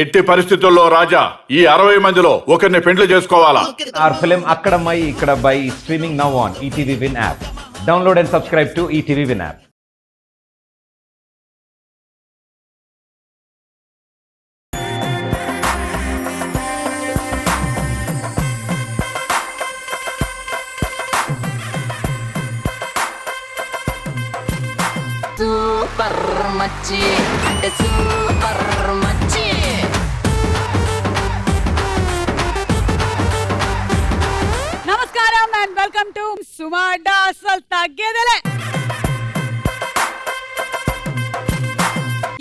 ఎట్టి పరిస్థితుల్లో రాజా ఈ 60 మందిలో ఒకరిని పెండ్లి చేసుకోవాలా? Our film Akkadamai Ikkadabai is streaming now on ETV Win app. Download and subscribe to ETV Win app. Super మచ్చి అంటే సూపర్ మచ్చి. నమస్కారం అండ్ వెల్కమ్ టు సుమాడా అసలు తగ్గేదలే.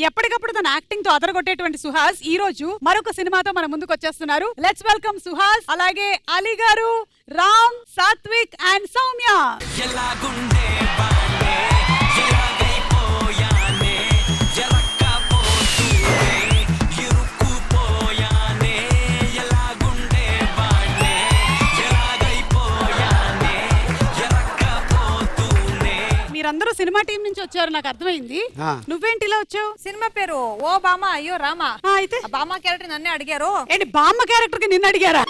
ఎప్పటికప్పుడు తన యాక్టింగ్ తో అదరగొట్టేటువంటి సుహాస్ ఈ రోజు మరొక సినిమాతో మన ముందుకు వచ్చేస్తున్నారు. లెట్స్ వెల్కమ్ సుహాస్, అలాగే అలీ గారు, రామ్, సాత్విక్ అండ్ సౌమ్య. మీరందరూ సినిమా టీం నుంచి వచ్చారు, నాకు అర్థమైంది. నువ్వేంటి ఇలా వచ్చావు? సినిమా పేరు ఓ బామ అయ్యో రామా. అయితే బామ్మ క్యారెక్టర్ నన్నే అడిగారు. ఏంటి బామ్మ క్యారెక్టర్ కి నిన్ను అడిగారా?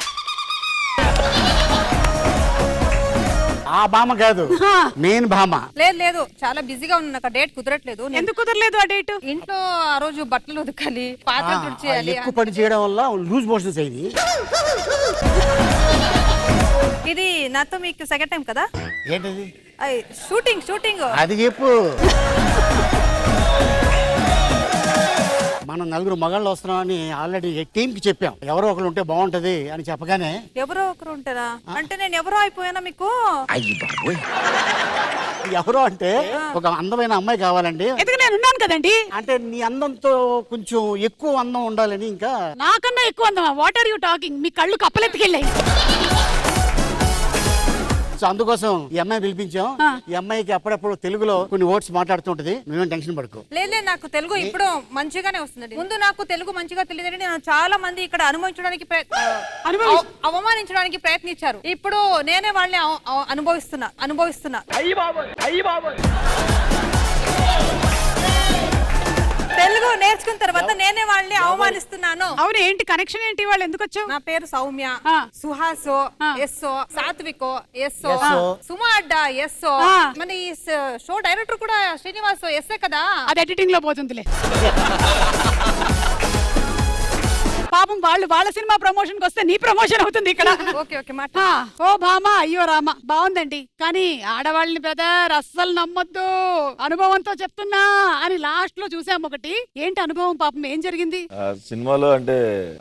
ఆ బామ కాదు, మెయిన్ బామ. లేదు లేదు, చాలా బిజీగా ఉన్నా, నాకు డేట్ కుదరట్లేదు. ఎందుకు కుదరలేదు ఆ డేట్? ఇంట్లో ఆ రోజు బట్టలు ఉతకాలి, పాత్రలు తుడిచేయాలి. ఎక్కువ పని చేయడం వల్ల లూజ్ మోషన్స్ అయింది. ఇది నాతో మీకు సెకండ్ టైం కదా? ఏంటది? షూటింగ్ షూటింగ్ అది చెప్పు. మనం నలుగురు మగాళ్ళు వస్తున్నామని ఆల్రెడీ టీమ్ కి చెప్పాం. ఎవరో ఒకరు ఉంటే బాగుంటది అని చెప్పగానే ఎవరో ఒకరు ఉంటారా అంటే నేను ఎవరో అయిపోయానా మీకు? ఎవరో అంటే ఒక అందమైన అమ్మాయి కావాలండి. ఎందుకు నేను ఉన్నాను కదండి. అంటే నీ అందంతో కొంచెం ఎక్కువ అందం ఉండాలని. ఇంకా నాకన్నా ఎక్కువ అందమా? What are you talking? మీ కళ్ళు కప్పలెత్తుకెళ్ళాయి. సో అందుకోసం ఈ అమ్మాయి పిలిపించాం. ఈ అమ్మాయికి అప్పుడప్పుడు తెలుగులో కొన్ని వర్డ్స్ మాట్లాడుతుంటది. నువ్వేం టెన్షన్ పడుకో. లేదు నాకు తెలుగు ఇప్పుడు మంచిగానే వస్తుంది. ముందు నాకు తెలుగు మంచిగా తెలియదని నేను చాలా మంది ఇక్కడ అవమానించడానికి ప్రయత్నించారు. ఇప్పుడు నేనే వాళ్ళని అనుభవిస్తున్నా. తెలుగు నేర్చుకున్న తర్వాత నేనే వాళ్ళని అవమానిస్తున్నాను. అవును, ఏంటి కనెక్షన్ ఏంటి? వాళ్ళు ఎందుకు వచ్చావు? నా పేరు సౌమ్య, సుహాసో ఎస్ఓ, సాత్వికో ఎస్ఓ, సుమా అడ్డా ఎస్ఓ. మన ఈ షో డైరెక్టర్ కూడా శ్రీనివాస్ ఎస్ఏ కదా. అది ఎడిటింగ్ లో పోతుందిలే. పాపం వాళ్ళు వాళ్ళ సినిమా ప్రమోషన్ కి వస్తే నీ ప్రమోషన్ అవుతుంది ఇక్కడ. ఓకే ఓకే మాట. ఓ భామా అయ్యో రామ బాగుందండి, కానీ ఆడవాళ్ళని బ్రదర్ అస్సలు నమ్మొద్దు, అనుభవంతో చెప్తున్నా అని లాస్ట్ లో చూసాం ఒకటి. ఏంటి అనుభవం? పాపం ఏం జరిగింది సినిమాలో? అంటే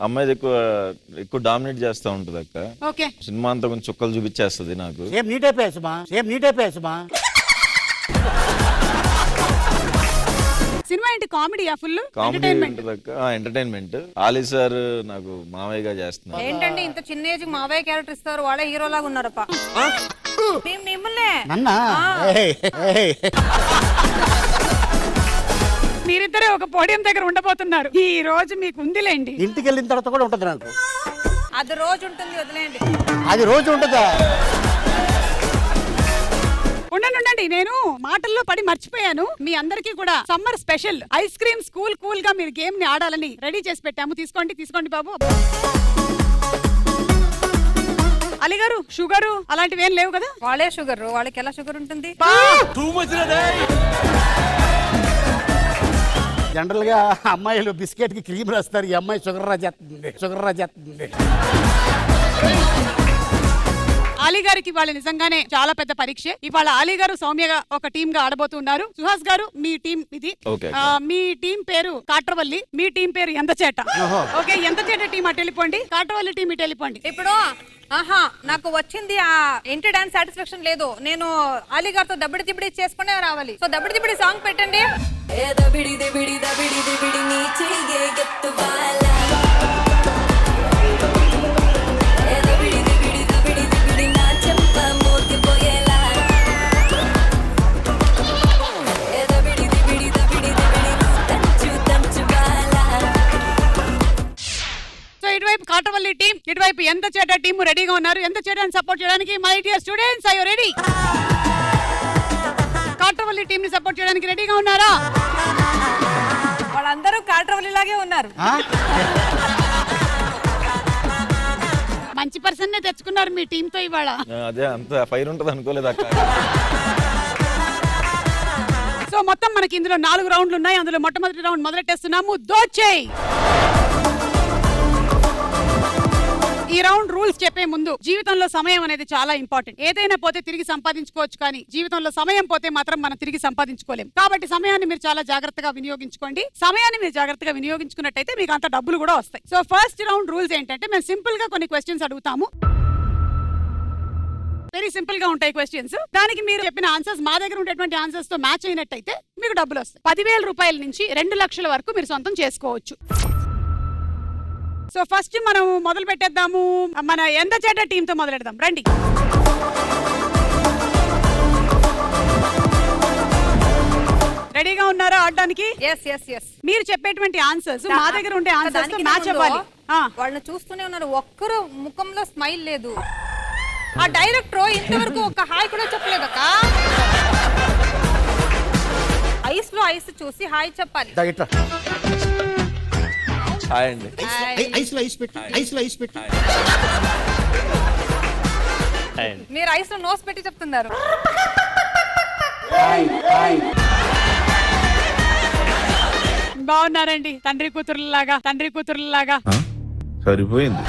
అమ్మాయి ఎక్కువ డామినేట్ చేస్తా ఉంటది అక్క. ఓకే, సినిమా అంతా కొంచెం చుక్కలు చూపించేస్తుంది నాకు. సేమ్ నీటే పేసుమా. సినిమా ఏంటి? కామెడీయా? ఫుల్ కామెడీ ఉంటది అక్క, ఎంటర్టైన్మెంట్. ఆలీ సార్ నాకు మావయ్యగా చేస్తున్నారు. ఏంటండి ఇంత చిన్న ఏజ్ మావయ్య క్యారెక్టర్ ఇస్తారు? వాళ్ళే హీరో లాగా ఉన్నారప్ప. మిమ్మల్నే మీరిద్దరే ఒక పోడియం దగ్గర ఉండబోతున్నారు. ఈ రోజు మీకు ఉందిలేండి. ఇంటికి వెళ్ళిన తర్వాత కూడా ఉంటది నాకు. అది రోజు ఉంటుంది, వదిలేయండి. అది రోజు ఉంటుందా? ఉండండి, నేను మాటల్లో పడి మర్చిపోయాను. మీ అందరికీ కూడా summer special ice cream cool గా మీరు గేమ్ ని ఆడాలని రెడీ చేసి పెట్టాము. తీసుకోండి బాబు. అలీ గారు, షుగర్ అలాంటివి ఏం లేవు కదా? వాళ్ళే షుగర్, వాళ్ళకి ఎలా షుగర్ ఉంటుంది? జనరల్ గా అమ్మాయిలు బిస్కెట్ కి క్రీమ్ రాస్తారు. ఈ అమ్మాయి షుగర్ రాజేస్తుంది. అలీ గారికి ఇవాళ నిజంగానే చాలా పెద్ద పరీక్ష. ఇవాళ అలీ గారు సౌమ్యగా ఒక టీమ్ గా ఆడబోతున్నారు. సుహాస్ గారు మీ టీం ఇది. మీ టీం పేరు కాట్రవల్లి, మీ టీం పేరు ఎంతచేట. ఓకే, ఎంతచేట టీం అటు వెళ్ళిపోండి, కాట్రవల్లి టీం ఇటు వెళ్ళిపోండి. ఇప్పుడు నాకు వచ్చింది ఆ ఎంట్రీ డాన్స్ సాటిస్ఫాక్షన్ లేదు. నేను అలీ గారితో దబ్బిడి దిబ్బడి చేసుకునే రావాలి. సో దబ్బిడి దిబ్బడి సాంగ్ పెట్టండి. ఇటువైపు కాట్రవల్లి టీం, ఇటువైపు ఎంతచేట టీం రెడీగా ఉన్నారు. ఎంతచేటని సపోర్ట్ చేయడానికి my dear students, are you ready? Katravalli team ని సపోర్ట్ చేయడానికి రెడీగా ఉన్నారా? వాళ్ళందరూ కాట్రవల్లిలాగే ఉన్నారు. ఆ? మంచి పర్సన్ నే తెచ్చుకున్నారు మీ టీమ్ తో ఇవాళ. అదే అంత ఫైర్ ఉంటది అనుకోలేదు అక్క. సో మొత్తం మనకి ఇందులో 4 రౌండ్లు ఉన్నాయి. అందులో మొట్టమొదటి రౌండ్ మొదలెట్టేస్తున్నాము. దోచేయ్. ఈ రౌండ్ రూల్స్ చెప్పే ముందు జీవితంలో సమయం అనేది చాలా ఇంపార్టెంట్. ఏదైనా పోతే తిరిగి సంపాదించుకోవచ్చు, కానీ జీవితంలో సమయం పోతే మాత్రం మనం తిరిగి సంపాదించుకోలేం. కాబట్టి సమయాన్ని మీరు చాలా జాగ్రత్తగా వినియోగించుకోండి. సమయాన్ని మీరు జాగ్రత్తగా వినియోగించుకున్నట్టయితే మీకు అంత డబ్బులు కూడా వస్తాయి. సో ఫస్ట్ రౌండ్ రూల్స్ ఏంటంటే మేము సింపుల్ గా కొన్ని క్వశ్చన్స్ అడుగుతాము. వెరీ సింపుల్ గా ఉంటాయి క్వశ్చన్స్. దానికి మీరు చెప్పిన ఆన్సర్స్ మా దగ్గర ఉండేటువంటి ఆన్సర్స్ తో మ్యాచ్ అయినట్టయితే మీకు డబ్బులు వస్తాయి. 10,000 రూపాయల నుంచి 2 లక్షల వరకు మీరు సొంతం చేసుకోవచ్చు. సో ఫస్ట్ మనం మొదలు పెట్టేద్దాము. మన ఎందచేట టీమ్ తో మొదలెడదాం. రండి. రెడీగా ఉన్నారా ఆడడానికి? Yes yes yes. మీరు చెప్పేటువంటి ఆన్సర్స్ మా దగ్గర ఉండే ఆన్సర్స్ తో మ్యాచ్ అవ్వాలి. వాళ్ళని చూస్తూనే ఉన్నారు, ఒక్కరు ముఖంలో స్మైల్ లేదు. ఆ డైరెక్టర్ ఇంతవరకు ఒక హాయ్ కూడా చెప్పలేదక్క. ఐస్ లో ఐస్ చూసి హాయ్ చెప్పాలి. దా ఇట్రా. హాయ్ అండి. ఐస్ లో ఐస్ పెట్టు. ఐస్ లో ఐస్ పెట్టు. మీరు ఐస్ లో నోస్ పెట్టి చెప్తున్నారు. బాగున్నారండి తండ్రి కూతురులాగా. సరిపోయింది.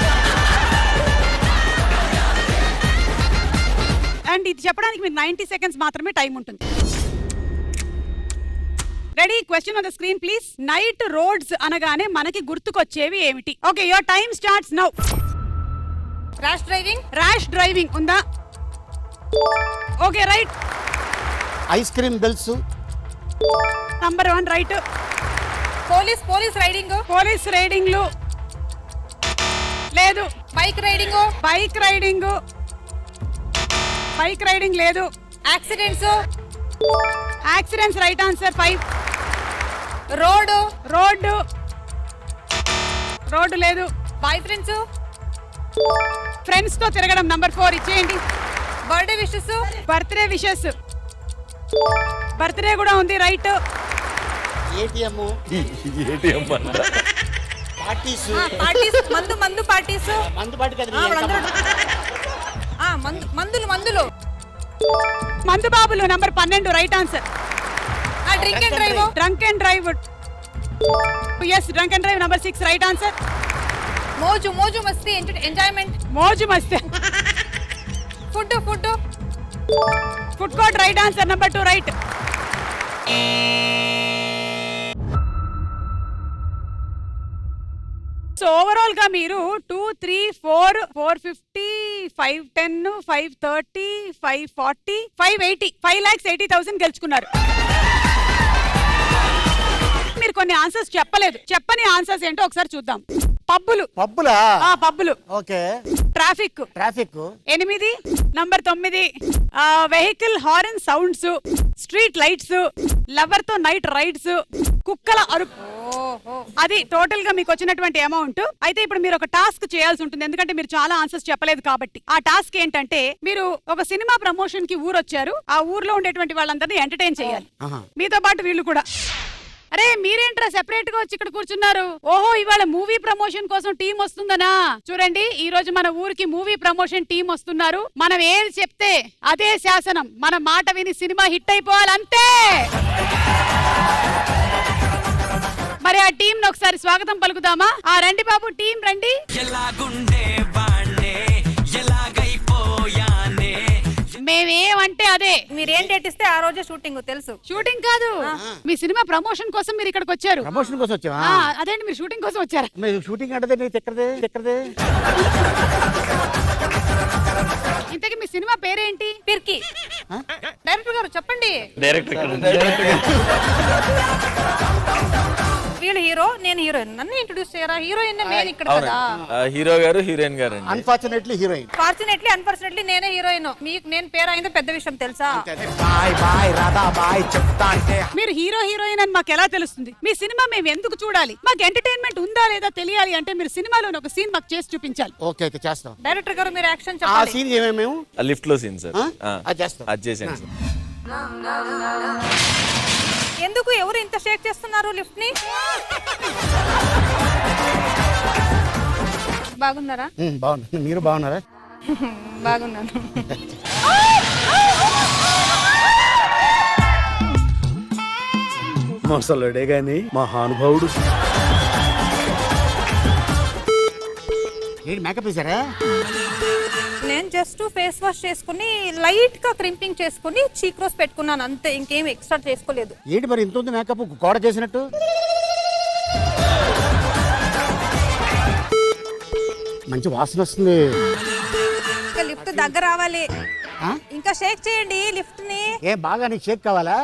అండ్ ఇది చెప్పడానికి మీకు 90 సెకండ్స్ మాత్రమే టైం ఉంటుంది. Ready? Question on the screen please. Night roads అనగానే మనకి గుర్తుకొచ్చేవి ఏమిటి? Okay, your time starts now. Rash driving. Rash driving ఉందా? Okay, right. Ice cream bells. Number 1 right. Police riding. Police రైడింగ్లు లేదు. Bike riding. బైక్ రైడింగ్ లేదు. Accidents. Accidents right answer. 5. Road లేదు. Boy friends. Friends తో తిరగడం number 4 ఇచ్చేయండి. Birthday wishes. Birthday wishes. Birthday కూడా ఉంది right. ATM. ATM parties. Parties. మందు పార్టీస్. మందు పార్టీ కదా. మందులు. మందు బాబులు number 12 right answer. Drink and drive. Drunk and drive. Yes, drunk and drive number 6 right answer. మోజు మస్తీ ఎంజాయ్మెంట్. మోజు మస్తీ. Food court right answer number 2 right. So overall గా మీరు 2, 3, 4, 450, 510, 530, 540, 580, 5,80,000 గెలుచుకున్నారు. మీరు కొన్ని ఆన్సర్స్ చెప్పలేదు. చెప్పని ఆన్సర్స్ ఏంటో ఒకసారి చూద్దాం. పబ్బులు. పబ్బులు. Okay. Traffic. 8. Number 9 vehicle horn sounds. Street lights. Lover తో నైట్ రైడ్స్. కుక్కల అరుపు. అది టోటల్ గా మీకు వచ్చినటువంటి అమౌంట్. అయితే ఇప్పుడు మీరు ఒక టాస్క్ చేయాల్సి ఉంటుంది, ఎందుకంటే మీరు చాలా ఆన్సర్స్ చెప్పలేదు కాబట్టి. ఆ టాస్క్ ఏంటంటే మీరు ఒక సినిమా ప్రమోషన్ కి ఊరొచ్చారు. ఆ ఊర్లో ఉండేటువంటి వాళ్ళందరినీ ఎంటర్టైన్ చేయాలి, మీతో పాటు వీళ్ళు కూడా. అరే మీరేంట్రా సెపరేట్ గా వచ్చి ఇక్కడ కూర్చున్నారు? ఓహో, ఇవాళ మూవీ ప్రమోషన్ కోసం టీం వస్తుందనా? చూడండి, ఈ రోజు మన ఊరికి మూవీ ప్రమోషన్ టీం వస్తున్నారు. మనం ఏది చెప్తే అదే శాసనం. మన మాట విని సినిమా హిట్ అయిపోవాలి, అంతే. మరి ఆ టీం ను ఒకసారి స్వాగతం పలుకుదామా? రండి బాబు, టీం రండి. మేమేమంటే అదే. మీరేం డేట్ ఇస్తే ఆ రోజే షూటింగ్. తెలుసు. షూటింగ్ కాదు, మీ సినిమా ప్రమోషన్ కోసం మీరు ఇక్కడికి వచ్చారు. ప్రమోషన్ కోసం వచ్చావా? అదేంటి, మీరు షూటింగ్ కోసం వచ్చారా? మీరు షూటింగ్ అంటే ఎక్కడదే. ఇంతకీ మీ సినిమా పేరేంటి? పిర్కి. డైరెక్టర్ గారు చెప్పండి. వీళ్ళు హీరో, నేను హీరోయిన్. నన్ను ఇంట్రొడ్యూస్ చేయరా? హీరోయిన్ నేను ఇక్కడ కదా. హీరో గారు హీరోయిన్ గారు. Unfortunately heroine. అన్ఫార్చునేట్లీ నేనే హీరోయిన్. మీకు నేను పేరు అయిందో పెద్ద విషయం తెలుసా? మీరు హీరో హీరోయిన్ అని మాకు ఎలా తెలుస్తుంది? మీ సినిమా మేము ఎందుకు చూడాలి? మాకు ఎంటర్టైన్మెంట్ ఉందా లేదా తెలియాలి అంటే మీరు సినిమాలోని ఒక సీన్ మాకు చేసి చూపించాలి. ఓకే, అయితే చేస్తాం. డైరెక్టర్ గారు మీరు యాక్షన్ ఆ చెప్పాలి. సీన్ ఏమేమి? లిఫ్ట్ లో సీన్ సార్. అది చేస్తాం. అది చేసాను సార్. ఎందుకు ఎవరు ఇంత షేక్ చేస్తున్నారు లిఫ్ట్ ని? బాగున్నారా? బాగున్నా, మీరు బాగున్నారా? బాగున్నాను. మొసలుడే గాని మహానుభావుడు. ఏంటి మేకప్ వేసారా? నేను జస్ట్ ఫేస్ వాష్ చేసుకుని లైట్ గా క్రింపింగ్ చేసుకుని చీక్ రోజ్ పెట్టుకున్నాను అంతే, ఇంకేం ఎక్స్ట్రా చేసుకోలేదు. ఏంటి మరి ఇంత ఉంది మేకప్ గోడ చేసినట్టు? మంచి వాసన వస్తుంది. ఇంకా లిఫ్ట్ దగ్గర రావాలి. ఇంకా షేక్ చేయండి లిఫ్ట్ ని. ఏం బాగా నీకు షేక్ కావాలా?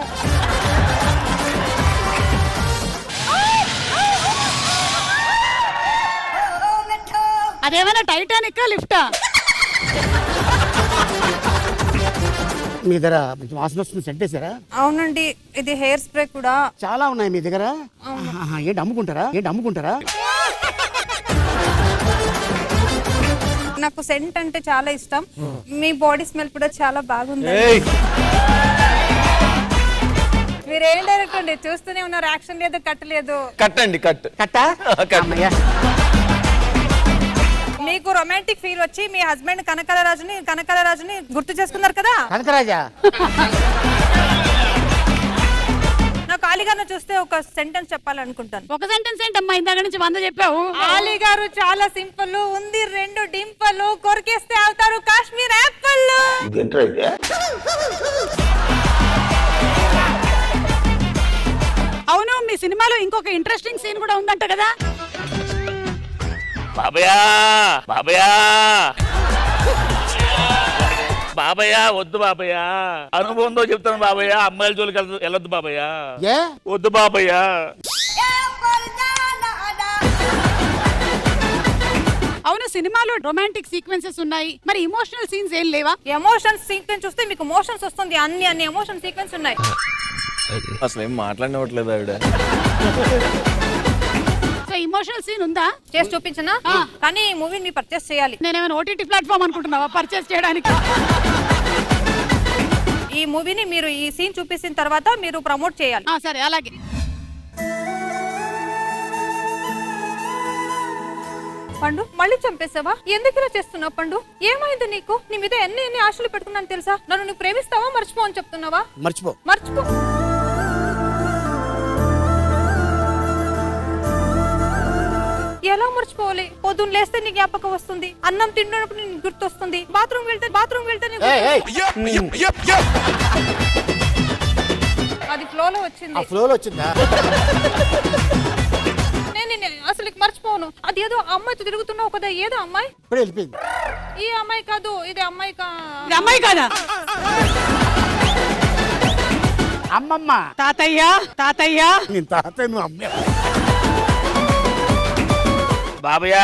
అదేమైనా టైటానిక్ లిఫ్టా? మీ దగ్గర మంచి వాసన వస్తుంది, సెట్ వేసారా? అవునండి, ఇది హెయిర్ స్ప్రే కూడా. చాలా ఉన్నాయి మీ దగ్గర. ఏంటి అమ్ముకుంటారా? నాకు సెంట్ అంటే చాలా ఇష్టం. మీ బాడీ స్మెల్ కూడా చాలా బాగుంది. మీరేం డైరెక్ట్ అండి, చూస్తూనే ఉన్నారు, యాక్షన్ లేదు, కట్టలేదు. కట్టండి కట్టా? మీకు రొమాంటిక్ ఫీల్ వచ్చి మీ హస్బెండ్ కనకలరాజుని గుర్తు చేసుకున్నారు కదా. కనకరాజా నాకు ఆలీ గారిని చూస్తే ఒక సెంటెన్స్ చెప్పాలనుకుంటాను. ఒక సెంటెన్స్ ఏంటమ్మా, ఇందాక నుంచి 100 చెప్పావు. ఆలీ గారు చాలా సింపుల్, ఉంది 2 డింపల్, కొరికేస్తే అవుతారు కాశ్మీర్ యాపిల్. అవును, మీ సినిమాలో ఇంకొక ఇంట్రెస్టింగ్ సీన్ కూడా ఉందంట కదా? బాబయ్య వద్దు బాబయ్య, అనుభవంతో చెప్తాను బాబయ్య, అమ్మాయిల జోలికి వెళ్ళొద్దు బాబయ్య, వద్దు బాబయ్య. అవును, సినిమాలో రొమాంటిక్ సీక్వెన్సెస్ ఉన్నాయి, మరి ఇమోషనల్ సీన్స్ ఏం లేవా? ఎమోషన్ సీక్వెన్స్ చూస్తే మీకు మోషన్స్ వస్తుంది. అన్ని ఎమోషన్ సీక్వెన్స్ ఉన్నాయి. అసలు ఏం మాట్లాడినట్లేదు ఆవిడ. సో ఇమోషనల్ సీన్ ఉందా? చేసి చూపించనా? కానీ ఈ మూవీని పర్చేస్ చేయాలి. నేనేమైనా ఓటీటీ ప్లాట్ఫామ్ అనుకుంటున్నావా పర్చేస్ చేయడానికి? ఈ మూవీని మీరు ఈ సీన్ చూపించిన తర్వాత మీరు ప్రమోట్ చేయాలి. సరే, అలాగే. పండు, మళ్ళీ చంపేసావా? ఎందుకు ఇలా చేస్తున్నావు పండు? ఏమైంది నీకు? నీ మీద ఎన్ని ఆశలు పెట్టుకున్నాను తెలుసా? నన్ను నువ్వు ప్రేమిస్తావా మర్చిపో అని చెప్తున్నావా? మర్చిపో. ఎలా మర్చిపోవాలి? పొద్దున్న లేస్తే నీ జ్ఞాపకం వస్తుంది, అన్నం తిన్నప్పుడు నీకు గుర్తొస్తుంది, బాత్రూమ్ వెళ్తే అది ఫ్లోలో వచ్చిందా? నేను అసలు మర్చిపోను. అది ఏదో అమ్మాయితో తిరుగుతున్నావు కదా, ఏదో అమ్మాయి? ఇప్పుడు వెళ్ళిపోయింది. ఈ అమ్మాయి కాదు, ఇది అమ్మాయి కాదా? అమ్మమ్మ. తాతయ్య నేను తాతయ్య, నువ్వు అమ్మ. బాబయ్య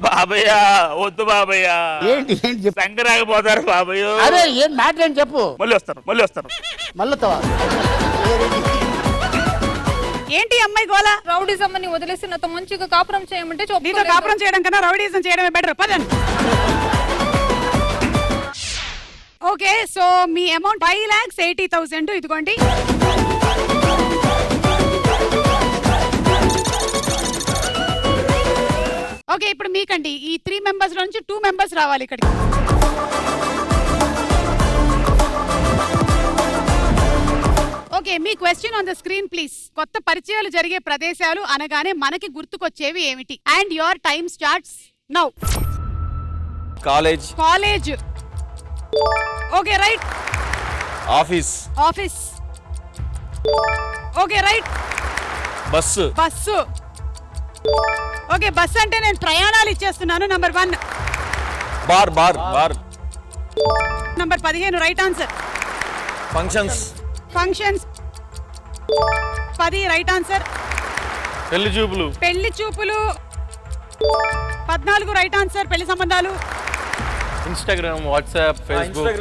బాబయ్య వద్దు బాబయ్య. ఏంటి చెప్పు. సంకరాకపోతారు బాబయ్య. అరే ఏం మ్యాటర్ అని చెప్పు. మళ్ళీ వస్తారు మళ్ళీ ఏంటి అమ్మాయి గోలా? రౌడీజం అని వదిలేసి నాతో మంచిగా కాపురం చేయమంటే నీతో కాపురం చేయడం కన్నా రౌడీజం చేయడమే బెటర్. పదండి. ఓకే, సో మీ అమౌంట్ 5,80,000 ఇదిగోండి. ఓకే, ఇప్పుడు మీకండి ఈ 3 మెంబర్స్ నుంచి 2 మెంబర్స్ రావాలి ఇక్కడికి. ఓకే, మీ question on the screen please. కొత్త పరిచయాలు జరిగే ప్రదేశాలు అనగానే మనకి గుర్తుకొచ్చేవి ఏమిటి? And your time starts now. College. Okay, right. Office. Okay, right. Bus. Okay, bus అంటే నేను ప్రయాణాలు ఇచ్చేస్తున్నాను. Number 1. Bar. Number 15 right answer. Functions. 10 right answer. పెళ్లి చూపులు 14 రైట్ ఆన్సర్. పెళ్లి సంబంధాలు. Instagram, WhatsApp, Facebook.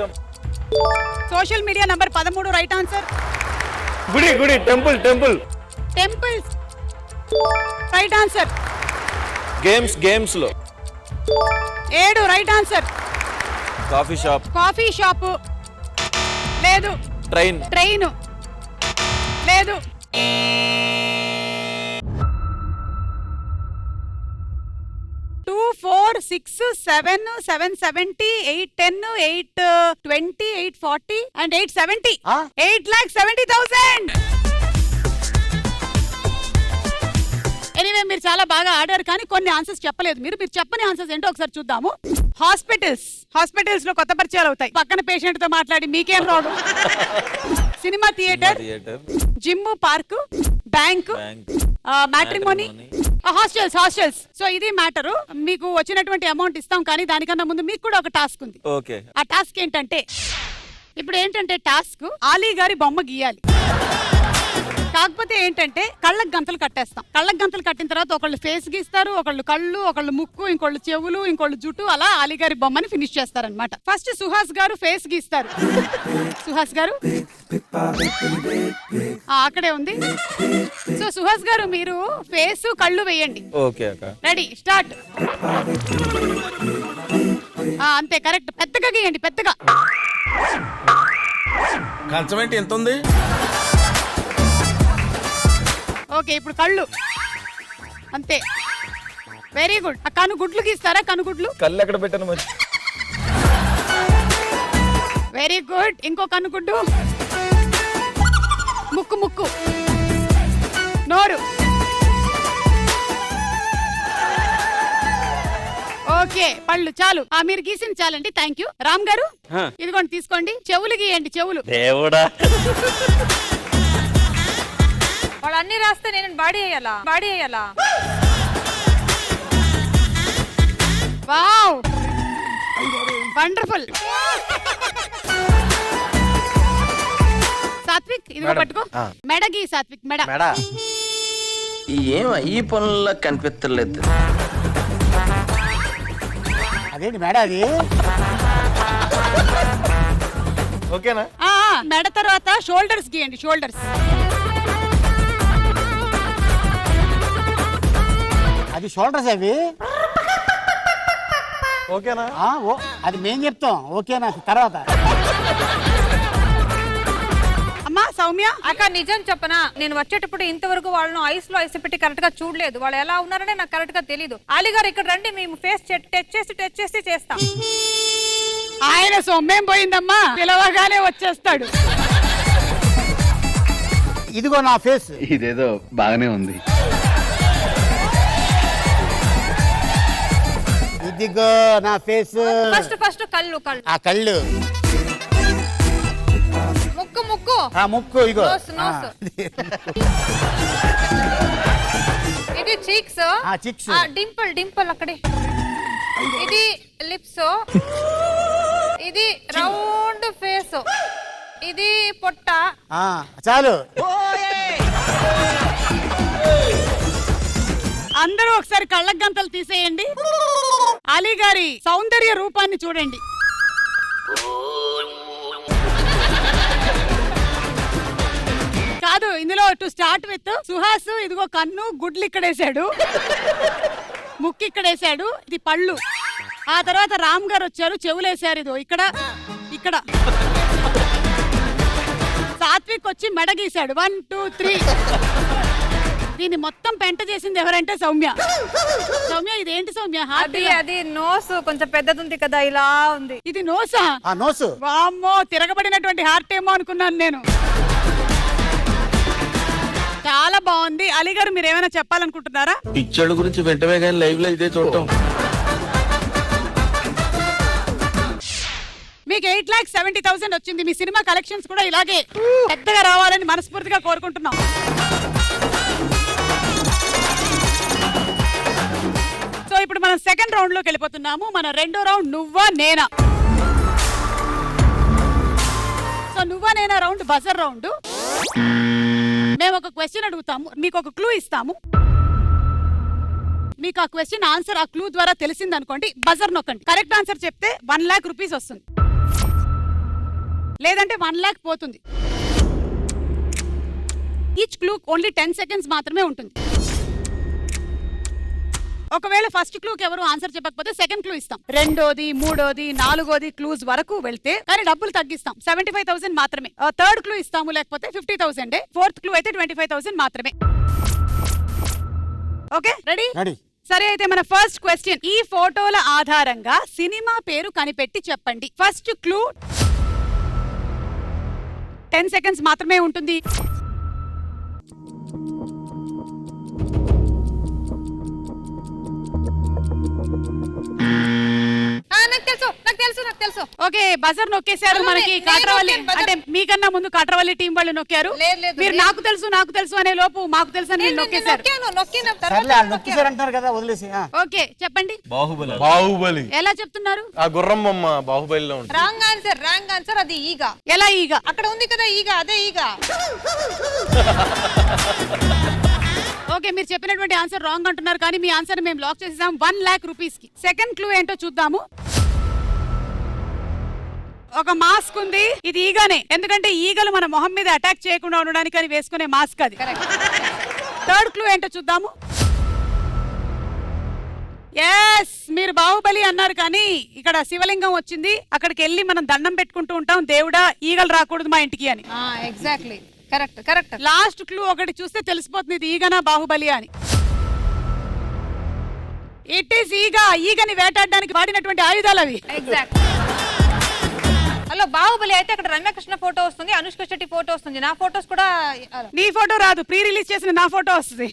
Social media number 13 right answer. గుడి. Temples right answer. Games లో 7 రైట్ ఆన్సర్. కాఫీ షాప్ లేదు. ట్రైన్ లేదు. Two 4 6 7 770 810 820 840 and 870. 8,70,000. ఎనీవే మీరు చాలా బాగా ఆడారు, కానీ కొన్ని ఆన్సర్స్ చెప్పలేదు. మీరు చెప్పని ఆన్సర్స్ ఏంటో ఒకసారి చూద్దాము. హాస్పిటల్స్ లో కొత్త పరిచయాలు అవుతాయి. పక్కన పేషెంట్ తో మాట్లాడి మీకేం రోగం. Cinema theatre, gym, park, bank, matrimony, hostels. So ఇది మ్యాటరు. మీకు వచ్చినటువంటి అమౌంట్ ఇస్తాం, కానీ దానికన్నా ముందు మీకు కూడా ఒక టాస్క్ ఉంది. ఓకే. ఆ టాస్క్ ఏంటంటే, ఇప్పుడు ఏంటంటే టాస్క్ ఆలీ గారి బొమ్మ గీయాలి. కాకపోతే ఏంటంటే కళ్ళకు గంతలు కట్టేస్తాం. కళ్ళకు గంతలు కట్టిన తర్వాత ఒకళ్ళు ఫేస్ గీస్తారు, ఒకళ్ళు కళ్ళు, ఒకళ్ళు ముక్కు, ఇంకోళ్ళు చెవులు, ఇంకోళ్ళు జుట్టు, అలా అలీగారి బొమ్మని ఫినిష్ చేస్తారనమాట. ఫస్ట్ సుహాస్ గారు ఫేస్ గీస్తారు. సుహాస్ గారు అక్కడే ఉంది. సో సుహాస్ గారు మీరు ఫేస్ కళ్ళు వేయండి. ఓకే అక్క. Ready, start. అంతే, కరెక్ట్. పెద్దగా గీయండి, పెద్దగా. కంచం ఏంటి ఎంత ఉంది? ఓకే, ఇప్పుడు కళ్ళు అంతే. Very good. ఆ కనుగుడ్లు గీస్తారా? కనుగుడ్లు. కళ్ళు ఎక్కడ పెట్టాను మరి? Very good. ఇంకో కనుగుడ్డు. ముక్కు, నోరు. ఓకే, పళ్ళు చాలు. మీరు గీసింది చాలండి. Thank you. రామ్ గారు ఇదిగోండి, తీసుకోండి. చెవులు గీయండి, చెవులు. దేవుడా, వాళ్ళు అన్ని రాస్తే నేను బాడీ వేయాలా? Wow, wonderful. సాత్విక్ ఇదిగో పట్టుకో. మెడగి సాత్విక్, మెడ. ఏం ఈ పనుల్లో కనిపించలేదు. అదేంటి మేడం అది? ఓకేనా? మెడ తర్వాత షోల్డర్స్ గీయండి, షోల్డర్స్. అది షోల్డర్స్ అవి. ఓకేనా? అది మేం చెప్తాం. ఓకేనా తర్వాత. అమ్మా సౌమ్య, అక్క నిజం చెప్పనా, నేను వచ్చేటప్పుడు ఇంతవరకు వాళ్ళను ఐస్ లో ఐస్ పెట్టి కరెక్ట్ గా చూడలేదు. వాళ్ళు ఎలా ఉన్నారనే నాకు కరెక్ట్ గా తెలీదు. ఆలీ గారు ఇక్కడ రండి, మేము ఫేస్ టచ్ చేసి చేస్తాం. ఆయన సొమ్మేం పోయిందమ్మా, పిలవగానే వచ్చేస్తాడు. ఇదిగో నా ఫేస్. ఇదేదో బాగానే ఉంది. ఇదిగో నా ఫేస్. ఫస్ట్ కళ్ళు. ఆ కళ్ళు. ముక్కు. ఆ ముక్కు. ఇగో నోస్. ఇది చీక్స్. చిక్స్. డింపుల్ అక్కడే. ఇది లిప్స్. ఇది రౌండ్ ఫేస్. ఇది పొట్ట. చాలు. అందరూ ఒకసారి కళ్ళకు గంతలు తీసేయండి. అలీ గారి సౌందర్య రూపాన్ని చూడండి. కాదు, ఇందులో టు స్టార్ట్ విత్ సుహాస్ ఇదిగో కన్ను, గుడ్లు ఇక్కడేసాడు, ముక్కు ఇక్కడేసాడు, ఇది పళ్ళు. ఆ తర్వాత రామ్ గారు వచ్చారు, చెవులేసారు, ఇదో ఇక్కడ. సాత్విక్ వచ్చి మెడ గీశాడు. 1 2 3. దీన్ని మొత్తం పెంట చేసింది ఎవరంటే సౌమ్య. ఇదేంటి సౌమ్య? అది నోస్ కొంచెం పెద్దది ఉంది కదా, ఇలా ఉంది. ఇది నోసా? నోసు. వామ్మో, తిరగబడినటువంటి హార్ట్ ఏమో అనుకున్నాను నేను. చాలా బాగుంది. అలీ గారు మీరు ఏమైనా చెప్పాలనుకుంటున్నారా? పిక్చర్ల గురించి వెంటనే కానీ లైవ్ లో ఇదే చూడటం. మీకు 8,70,000 వచ్చింది. మీ సినిమా కలెక్షన్స్ కూడా ఇలాగే పెద్దగా రావాలని మనస్ఫూర్తిగా కోరుకుంటున్నాం. సో ఇప్పుడు మనం సెకండ్ రౌండ్ లోకి వెళ్ళిపోతున్నాము. మన రెండో రౌండ్ నువ్వా నేనా. సో నువ్వా నేనా రౌండ్ బజర్ రౌండ్. మేము ఒక క్వశ్చన్ అడుగుతాము, మీకు ఒక క్లూ ఇస్తాము. మీకు ఆ క్వశ్చన్ ఆన్సర్ ఆ క్లూ ద్వారా తెలిసింది అనుకోండి, బజర్ నొక్కండి. కరెక్ట్ ఆన్సర్ చెప్తే 1 lakh రూపీస్ వస్తుంది, లేదంటే 1 lakh పోతుంది. ఈచ్ క్లూ ఓన్లీ 10 seconds మాత్రమే ఉంటుంది. ఒకవేళ ఫస్ట్ క్లూకి ఎవరు ఆన్సర్ చెప్పకపోతే సెకండ్ క్లూ ఇస్తాం. రెండోది, మూడోది, నాలుగోది క్లూస్ వరకు వెళ్తే కానీ డబ్బులు తగ్గిస్తాం. 75,000 మాత్రమే. థర్డ్ క్లూ ఇస్తాము, లేకపోతే 50,000. ఫోర్త్ క్లూ అయితే 25,000 మాత్రమే. Okay, ready? రెడీ. సరే, అయితే మన ఫస్ట్ క్వశ్చన్, ఈ ఫోటోల ఆధారంగా సినిమా పేరు కనిపెట్టి చెప్పండి. ఫస్ట్ క్లూ 10 seconds మాత్రమే ఉంటుంది. నాకు తెలుసు. ఓకే, బజర్ నొక్కేశారు. అలా మనకి నేను కాట్రవల్లి నొక్కాను, అంటే మీకన్నా ముందు కాట్రవల్లి టీం వాళ్ళు నొక్కారు. లేదు, మీరు నాకు తెలుసు అనే లోపు మాకు తెలుసు అని నొక్కేశారు. సర్లే వాళ్ళు నొక్కిసారు అంటున్నారు కదా, వదిలేసి. ఓకే, చెప్పండి. బాహుబలి. ఎలా చెప్తున్నారు? ఆ గుర్రం బొమ్మ బాహుబలిలో ఉంటుంది. Wrong answer. అది ఈగ. ఎలా ఈగ? అక్కడ ఉంది కదా ఈగ, అదే ఈగ. ఓకే, మీరు చెప్పినటువంటి ఆన్సర్ రాంగ్ అంటున్నారు, కానీ మీ ఆన్సర్ మేము లాక్ చేసేసాం 1 lakh rupees కి. సెకండ్ క్లూ ఏంటో చూద్దాము. ఒక మాస్క్ ఉంది, ఇది ఈగనే. ఎందుకంటే ఈగలు మన మొహం మీద అటాక్ చేయకుండా ఉండడానికి అని వేసుకునే మాస్క్ అది. థర్డ్ క్లూ ఏంటో చూద్దాము. ఎస్, మీరు బాహుబలి అన్నారు, కానీ ఇక్కడ శివలింగం వచ్చింది. అక్కడికి వెళ్ళి మనం దండం పెట్టుకుంటూ ఉంటాం, దేవుడా ఈగలు రాకూడదు మా ఇంటికి అని. Exactly, correct. లాస్ట్ క్లూ ఒకటి చూస్తే తెలిసిపోతుంది ఇది ఈగనా బాహుబలి అని. ఇట్ ఈస్ ఈగ. ఈగని వేటాడడానికి వాడినటువంటి ఆయుధాలు అవి. ఎగ్జాక్ట్. హలో, బాహుబలి అయితే అక్కడ రమ్యకృష్ణ ఫోటో వస్తుంది, అనుష్క శెట్టి ఫోటో వస్తుంది, నా ఫోటోస్ కూడా. నీ ఫోటో రాదు, ప్రీ రిలీజ్ చేసిన నా ఫోటో వస్తుంది.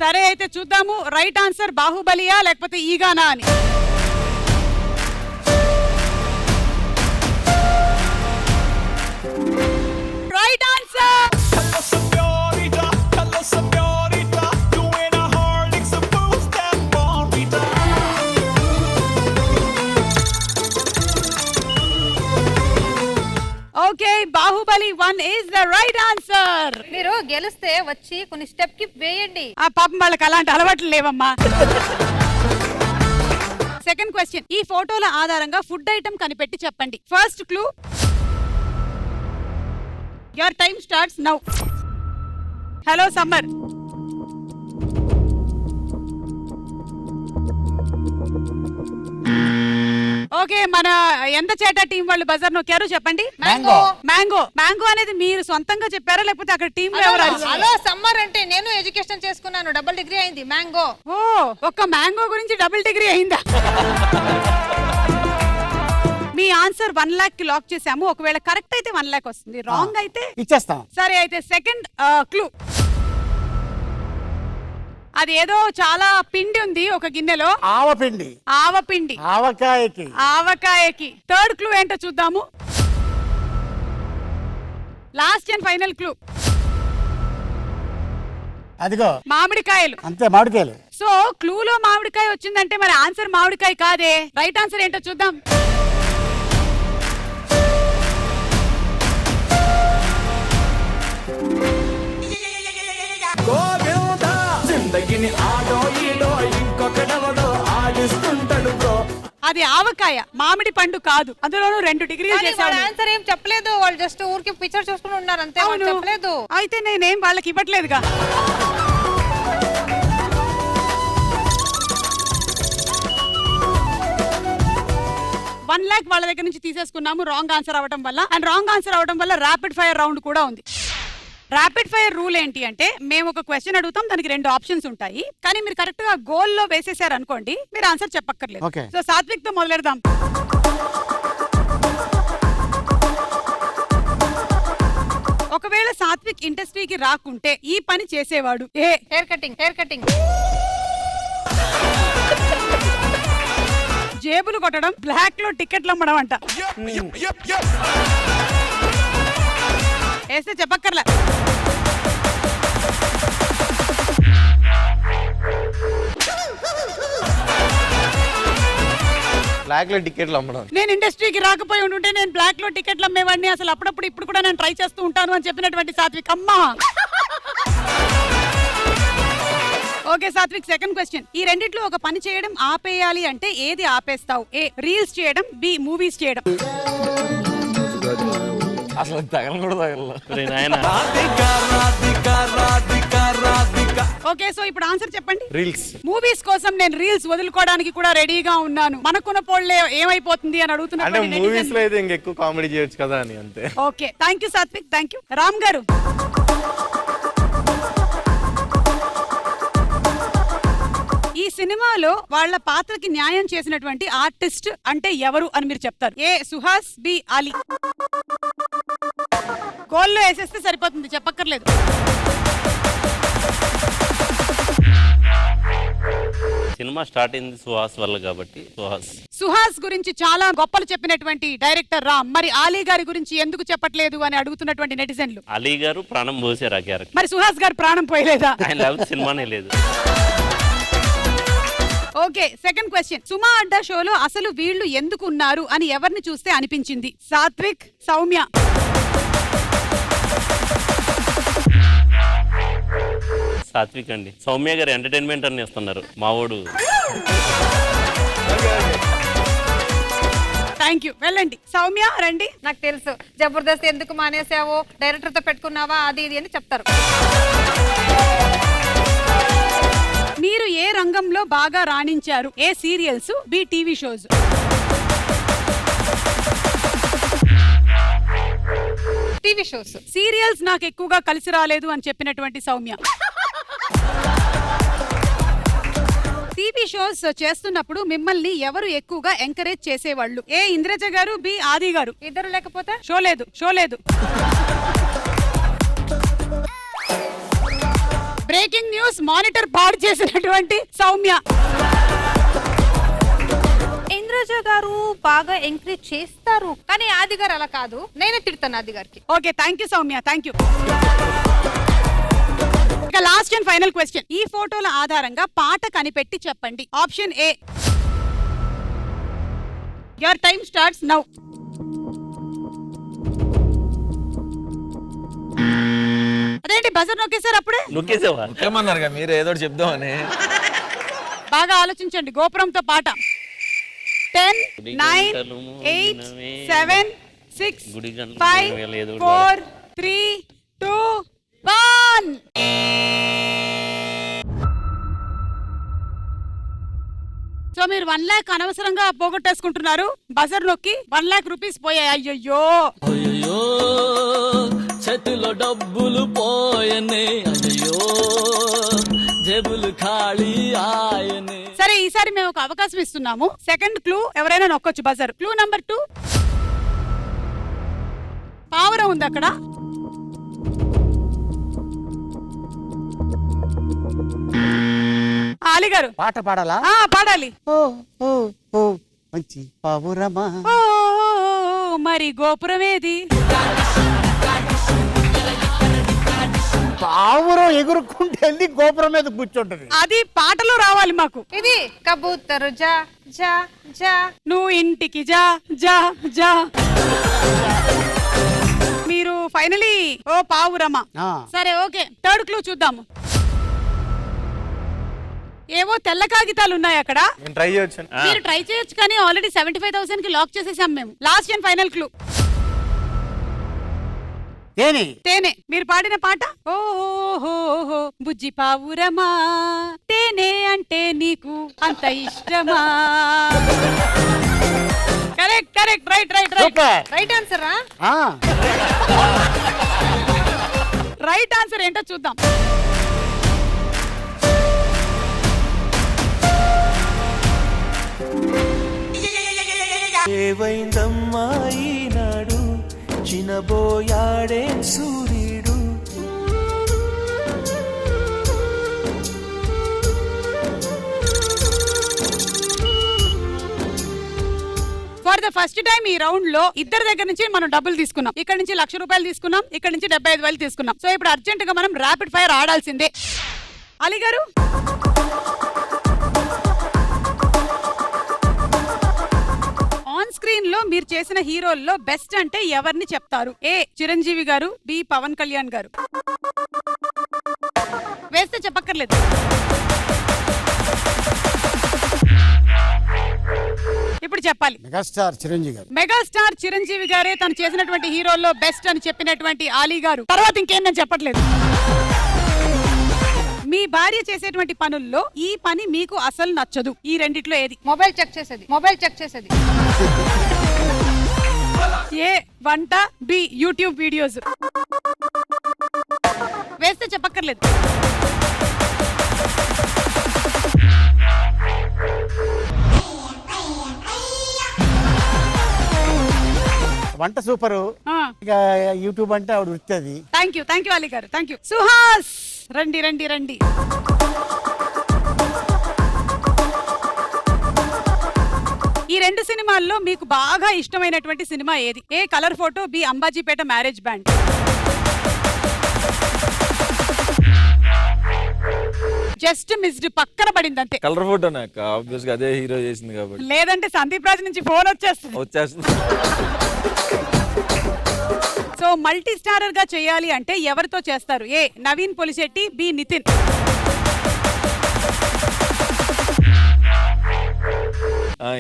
సరే, అయితే చూద్దాము రైట్ ఆన్సర్ బాహుబలియా లేకపోతే ఈగానా అని. Right answer. Okay, Baahubali 1 is the right answer. మీరు గెలిస్తే వచ్చి కొన్ని స్టెప్ కి వేయండి. ఆ పాపం వాళ్ళకి అలాంటి అలవాట్లు లేవమ్మా. సెకండ్ క్వశ్చన్, ఈ ఫోటోల ఆధారంగా ఫుడ్ ఐటమ్ కనిపెట్టి చెప్పండి. First clue, your time starts now. Hello summer. Okay, మన ఎంత చేట టీం వాళ్ళు బజార్ నొక్కారు, చెప్పండి. మ్యాంగో అనేది మీరు సొంతంగా చెప్పారా లేకపోతే అక్కడ టీం హలో సమ్మర్ అంటే నేను ఎడ్యుకేషన్ చేసుకున్నాను, డబుల్ డిగ్రీ అయింది మ్యాంగో. ఓ, ఒక్క మ్యాంగో గురించి డబుల్ డిగ్రీ అయిందా? మీ ఆన్సర్ 1 lakh కి లాక్ చేసాము. ఒకవేళ కరెక్ట్ అయితే 1 lakh వస్తుంది, రాంగ్ అయితే ఇచ్చేస్తాం. సరే, అయితే సెకండ్ క్లూ, అది ఏదో చాలా పిండి ఉంది ఒక గిన్నెలో. ఆవపిండి. ఆవకాయకి. థర్డ్ క్లూ ఏంటో చూద్దాము. లాస్ట్ అండ్ ఫైనల్ క్లూ, అదిగో మామిడికాయలు. అంతే, మామిడికాయలు. సో క్లూలో మామిడికాయ వచ్చిందంటే మరి ఆన్సర్ మామిడికాయ కాదే. రైట్ ఆన్సర్ ఏంటో చూద్దాం. అది ఆవకాయ, మామిడి పండు కాదు. అందులోనూ 2 డిగ్రీలు చేశాడు. ఆన్సర్ ఏం చెప్పలేదు, వాళ్ళు జస్ట్ ఊరికి పిక్చర్ చూసుకుని ఉన్నారు అంతే, వాళ్ళు చెప్పలేదు. అయితే నేనేం వాళ్ళకి ఇవ్వట్లేదుగా. $1 lakh వాళ్ళ దగ్గర నుంచి తీసేసుకున్నాము రాంగ్ ఆన్సర్ అవడం వల్ల. అండ్ రాంగ్ ఆన్సర్ అవడం వల్ల ర్యాపిడ్ ఫైర్ రౌండ్ కూడా ఉంది. ర్యాపిడ్ ఫైర్ రూల్ ఏంటి అంటే, మేము ఒక క్వశ్చన్ అడుగుతాం, దానికి 2 ఆప్షన్స్ ఉంటాయి. కానీ మీరు కరెక్ట్ గా గోల్ లో వేసేసారు అనుకోండి, మీరు ఆన్సర్ చెప్పక్కర్లేదు. సో సాత్విక్ తో మొదలెడదాం. ఒకవేళ సాత్విక్ ఇండస్ట్రీకి రాకుంటే ఈ పని చేసేవాడు ఏ? Hair cutting. జేబులు కొట్టడం, బ్లాక్ లో టికెట్లు అమ్మడం అంట. వేస్తే చెప్పక్కర్లే. బ్లాక్ లో టికెట్లు అమ్మడం. నేను ఇండస్ట్రీకి రాకపోయి ఉంటుంటే నేను బ్లాక్ లో టికెట్లు అమ్మేవాడిని. అసలు అప్పుడప్పుడు ఇప్పుడు కూడా నేను ట్రై చేస్తూ ఉంటాను అని చెప్పినటువంటి సాత్విక్ అమ్మా. Okay Satvik, second question. ఈ రెండిట్లో ఒక పని చేయడం ఆపేయాలి అంటే ఏది ఆపేస్తావు? ఏ రీల్స్ చేయడం, బి మూవీస్ చేయడం. అసలు తగల కూడా తగల. ఓకే, సో ఇప్పుడు ఆన్సర్ చెప్పండి. రీల్స్. మూవీస్ కోసం నేను రీల్స్ వదులుకోవడానికి కూడా రెడీగా ఉన్నాను. మనకున్న పోళ్లే ఏమైపోతుంది అని అడుగుతున్నారు. మూవీస్ లో అయితే ఇంకెక్కువ కామెడీ చేయొచ్చు కదా అని అంతే. Okay, thank you Satvik, thank you. Ram గారు, ఈ సినిమాలో వాళ్ళ పాత్రకి న్యాయం చేసినటువంటి ఆర్టిస్ట్ అంటే ఎవరు అని మీరు చెప్తారు? ఏ సుహాస్, బి అలీ. గోల్లో వేసేస్తే సరిపోతుంది, చెప్పక్కర్లేదు. సినిమా స్టార్ట్ అయింది సుహాస్ వల్ల కాబట్టి సుహాస్. సుహాస్ గురించి చాలా గొప్పలు చెప్పినటువంటి డైరెక్టర్ రామ్, మరి ఆలీ గారి గురించి ఎందుకు చెప్పట్లేదు అని అడుగుతున్నటువంటి నెటిజన్లు. అలీ గారు ప్రాణం పోసారు ఆ క్యారెక్టర్. మరి సుహాస్ గారు ప్రాణం పోయలేదా? ఆయన లేకపోతే సినిమానే లేదు. Okay, second question. Suma Adda షోలో అసలు వీళ్ళు ఎందుకు ఉన్నారు అని ఎవరిని చూస్తే అనిపించింది? సాత్విక్, సౌమ్య. సాత్విక్ అండి. సౌమ్య గారు ఎంటర్టైన్మెంట్ అని ఇస్తున్నారు మావోడు. థ్యాంక్ యూ, వెళ్ళండి. సౌమ్య రండి. నాకు తెలుసు, జబర్దస్త్ ఎందుకు మానేసావో, డైరెక్టర్ తో పెట్టుకున్నావా, అది ఇది అని చెప్తారు. మీరు ఏ రంగంలో బాగా రాణించారు? A serials, B TV shows. TV shows. Serials నాకు ఎక్కువగా కలిసి రాలేదు అని చెప్పినటువంటి సౌమ్య. టీవీ షోస్ చేస్తున్నప్పుడు మిమ్మల్ని ఎవరు ఎక్కువగా ఎంకరేజ్ చేసేవాళ్ళు? ఏ ఇంద్రజ గారు, బి ఆది గారు. ఇద్దరు లేకపోతే షో లేదు. బ్రేకింగ్ న్యూస్, మానిటర్ పాడు చేసినటువంటి సౌమ్య. ఇంద్రజ గారు బాగా ఎంకరేజ్ చేస్తారు, కానీ ఆది గారు అలా కాదు. నేనే తిడతాను ఆది గారికి. Okay, thank you Soumya, thank you. ఇక లాస్ట్ అండ్ ఫైనల్ క్వశ్చన్. ఈ ఫోటోల ఆధారంగా పాట కనిపెట్టి చెప్పండి. Option A. Your time starts now. అదేంటి బజర్ నొక్కేసారు అప్పుడే? నొక్కేసావా? ఏమన్నారు మీరు ఏదో చెప్దామని. బాగా ఆలోచించండి. గోపురంతో పాట. 10, 9, 8, 7, 6, 5, 4, 3, 2, 1. సో మీరు 1 lakh అనవసరంగా పోగొట్టేసుకుంటున్నారు. బజర్ నొక్కి 1 lakh రూపీస్ పోయాయి. అయ్యయ్యో, చేతిలో డబ్బులు పోయనే, అయ్యో జేబులు ఖాళీ ఆయనే. సరే, ఈసారి మేము ఒక అవకాశం ఇస్తున్నాము. సెకండ్ క్లూ ఎవరైనా నొక్కొచ్చు బజర్. Clue number 2. పావురం ఉంది అక్కడ. ఆలి గారు పాట పాడాలా? పాడాలి. ఓ ఓ ఓ మంచి పావురమా. ఓ మరి గోపురం ఏది? పావురం ఎగురుకుంటే వెళ్ళి గోపురం మీద కూర్చుంటది. అది పాటలో రావాలి మాకు. ఇది కబూతరు జా జా జా. నువ్వు ఇంటికి జా జా జా. మీరు ఫైనలీ ఓ పావురమా. సరే, ఓకే. థర్డ్ క్లూ చూద్దాము. ఏవో తెల్ల కాగితాలు ఉన్నాయి అక్కడ. ట్రై చేయొచ్చు. మీరు ట్రై చేయొచ్చు, కానీ ఆల్రెడీ 75,000 కి లాక్ చేసేసాం మేము. Last and final clue. తేనె. మీరు పాడిన పాట. ఓహో బుజ్జి పావురమా, తేనె అంటే నీకు అంత ఇష్టమా. Correct correct, right right right. Right answer. Right answer ఏంటో చూద్దాం. ఏవైందమ్మా ఈనాడు చినబోయాడే సూర్యుడు. ఫర్ ద ఫస్ట్ టైం ఈ రౌండ్ లో ఇద్దరి దగ్గర నుంచి మనం డబ్బులు తీసుకున్నాం. ఇక్కడ నుంచి 1,00,000 రూపాయలు తీసుకున్నాం, ఇక్కడ నుంచి 75,000 తీసుకున్నాం. సో ఇప్పుడు అర్జెంట్ గా మనం ర్యాపిడ్ ఫైర్ ఆడాల్సిందే. అలీ గారు, ఆన్ స్క్రీన్ లో మీరు చేసిన హీరోల్లో బెస్ట్ అంటే ఎవరిని చెప్తారు? ఏ చిరంజీవి గారు, బి పవన్ కళ్యాణ్ గారు. వేస్తే చెప్పక్కర్లేదు. ఇప్పుడు చెప్పాలి. మెగాస్టార్ చిరంజీవి గారు. మెగాస్టార్ చిరంజీవి గారే తను చేసినటువంటి హీరోల్లో బెస్ట్ అని చెప్పినటువంటి ఆలీ గారు. తర్వాత ఇంకేం నేను చెప్పట్లేదు. మీ భార్య చేసేటువంటి పనుల్లో ఈ పని మీకు అసలు నచ్చదు, ఈ రెండిట్లో ఏది? మొబైల్ చెక్ చేసేది. ఏ వంట, బి యూట్యూబ్ వీడియోస్. వేస్తే చెప్పక్కర్లేదు. వంట సూపరు, ఇక యూట్యూబ్ అంటే ఆవిడ వృత్తి అది. థ్యాంక్ యూ అలీ గారు, థ్యాంక్ యూ. సుహాస్ రండి. ఈ రెండు సినిమాల్లో మీకు బాగా ఇష్టమైనటువంటి సినిమా ఏది? A colour photo, B Ambajipeta marriage band. Just missed, పక్కన పడింది అంతే. కలర్ ఫోటో నాకు ఆబ్వియస్ గా అదే హీరో చేసింది కాబట్టి. లేదంటే సందీప్ రాజ్ నుంచి ఫోన్ వచ్చేస్తుంది. సో మల్టీ స్టారర్ గా చేయాలి అంటే ఎవరితో చేస్తారు? ఏ నవీన్ పొలిశెట్టి, బి నితిన్.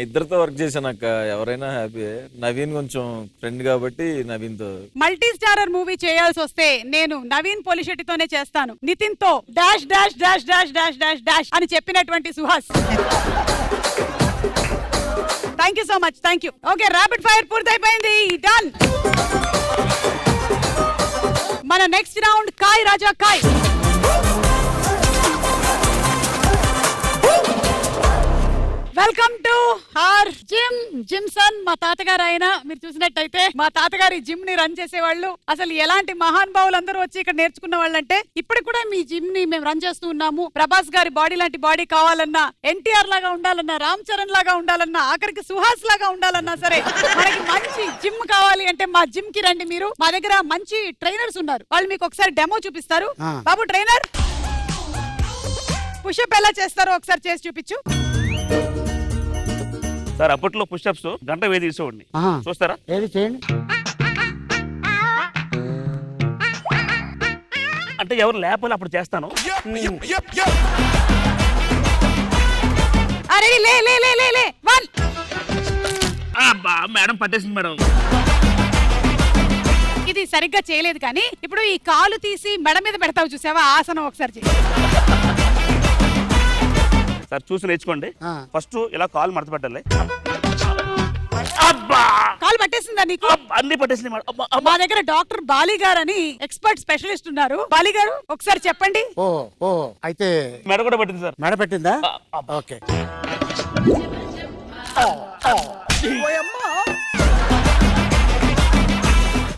ఇద్దరితో వర్క్ చేశానక్క, ఎవరైనా హ్యాపీ. నవీన్ కొంచెం ఫ్రెండ్ కాబట్టి నవీన్ తో. మల్టీ స్టారర్ మూవీ చేయాల్సి వస్తే నేను నవీన్ పొలిశెట్టితోనే చేస్తాను, నితిన్ తో dash dash dash dash dash dash dash అని చెప్పినటువంటి Suhas. Thank you so much, thank you. Okay, rapid fire పూర్తయిపోయింది, డన్. మన next round Kai Raja Kai. Welcome to our Jimson. మా తాతగారు ఆయన, మీరు చూసినట్టయితే మా తాతగారు ఈ జిమ్ ని రన్ చేసేవాళ్ళు. అసలు ఎలాంటి మహానుభావులు అందరూ వచ్చి ఇక్కడ నేర్చుకున్న వాళ్ళంటే, ఇప్పుడు కూడా మీ జిమ్ ని మేము రన్ చేస్తూ ఉన్నాము. ప్రభాస్ గారి బాడీ లాంటి బాడీ కావాలన్నా, ఎన్టీఆర్ లాగా ఉండాలన్నా, రామ్ చరణ్ లాగా ఉండాలన్నా, ఆఖరికి సుహాస్ లాగా ఉండాలన్నా సరే, మనకి మంచి జిమ్ కావాలి అంటే మా జిమ్ కి రండి మీరు. మా దగ్గర మంచి ట్రైనర్స్ ఉన్నారు, వాళ్ళు మీకు ఒకసారి డెమో చూపిస్తారు. బాబు ట్రైనర్, పుషప్ ఎలా చేస్తారో ఒకసారి చేసి చూపించు. సార్ అప్పట్లో పుషప్స్ గంట వేది తీసుకోండి, చూస్తారా? ఏది చేయండి. అంటే ఎవరు లేపాలి అప్పుడు చేస్తాను. మేడం పట్టేసింది మేడం. ఇది సరిగ్గా చేయలేదు కానీ ఇప్పుడు ఈ కాలు తీసి మెడ మీద పెడతావు చూసావా, ఆసనం ఒకసారి చేయి. సార్ చూసి నేర్చుకోండి. ఫస్ట్ ఇలా కాలు మడత పెట్టాలి. కాలు పట్టేసిందా నీకు? అన్ని పట్టేసింది మేడం. మా దగ్గర డాక్టర్ బాలి గారు అని ఎక్స్పర్ట్ స్పెషలిస్ట్ ఉన్నారు. బాలి గారు ఒకసారి చెప్పండి. ఓ అయితే మెడ కూడా పట్టింది సార్. మెడ పెట్టిందా? ఓకే.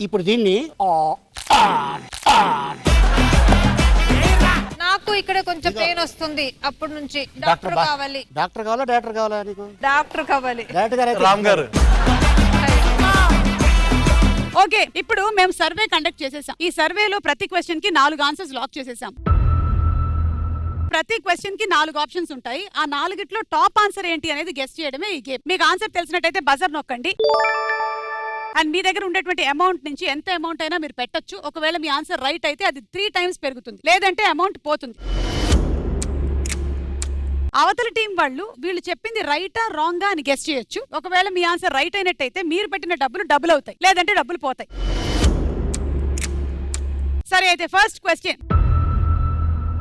ఇప్పుడు దీన్ని నాకు ఇక్కడ కొంచెం పెయిన్ వస్తుంది అప్పటి నుంచి. డాక్టర్ కావాలి. డాక్టర్ కావాలా డైరెక్టర్ కావాలా నీకు? డాక్టర్ కావాలి. డైరెక్టర్ రామ్ గారు. ఓకే, ఇప్పుడు మేము సర్వే కండక్ట్ చేసేసాం. ఈ సర్వేలో ప్రతి క్వశ్చన్ కి 4 ఆన్సర్స్ లాక్ చేసేసాం. ప్రతి క్వశ్చన్ కి 4 ఆప్షన్స్ ఉంటాయి. ఆ 4గిట్లో టాప్ ఆన్సర్ ఏంటి అనేది గెస్ చేయడమే ఈ గేమ్. మీకు ఆన్సర్ తెలిసినట్టయితే బజర్ నొక్కండి. అండ్ మీ దగ్గర ఉండేటువంటి అమౌంట్ నుంచి ఎంత అమౌంట్ అయినా మీరు పెట్టొచ్చు. ఒకవేళ మీ ఆన్సర్ రైట్ అయితే అది 3 టైమ్స్ పెరుగుతుంది, లేదంటే అమౌంట్ పోతుంది. అవతల టీం వాళ్ళు వీళ్ళు చెప్పింది రైటా రాంగా అని గెస్ చేయొచ్చు. ఒకవేళ మీ ఆన్సర్ రైట్ అయినట్టయితే మీరు పెట్టిన డబ్బులు డబుల్ అవుతాయి, లేదంటే డబ్బులు పోతాయి. సరే అయితే ఫస్ట్ క్వశ్చన్,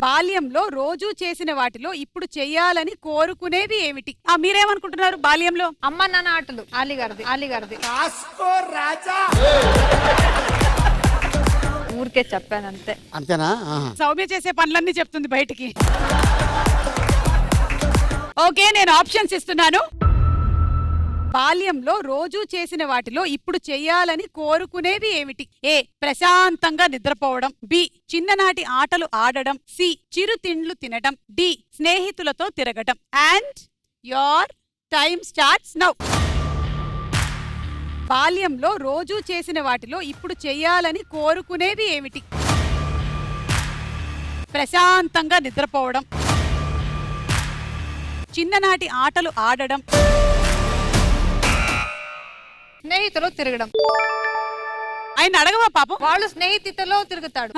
బాల్యంలో రోజు చేసిన వాటిలో ఇప్పుడు చెయ్యాలని కోరుకునేవి ఏమిటి? మీరేమనుకుంటున్నారు? బాల్యంలో అమ్మ నాన్న ఆటలు. ఆలిగారిది. ఊరికే చెప్పాను అంతే. అంతేనా? సౌమ్య చేసే పనులన్నీ చెప్తుంది బయటికి. ఓకే, నేను ఆప్షన్స్ ఇస్తున్నాను. బాల్యంలో రోజు చేసిన వాటిలో ఇప్పుడు చెయ్యాలని కోరుకునేవి ఏమిటి? ఏ ప్రశాంతంగా నిద్రపోవడం, బి చిన్ననాటి ఆటలు ఆడడం, సి చిరు తిండ్లు తినడం, డి స్నేహితులతో తిరగడం. And your time starts now. బాల్యంలో రోజు చేసిన వాటిలో ఇప్పుడు చెయ్యాలని కోరుకునేవి ఏమిటి? ప్రశాంతంగా నిద్రపోవడం, చిన్ననాటి ఆటలు ఆడడం, స్నేహితులు తిరగడం. ఆయన అడగవా పాపం? వాళ్ళు స్నేహితులతో తిరుగుతాడు.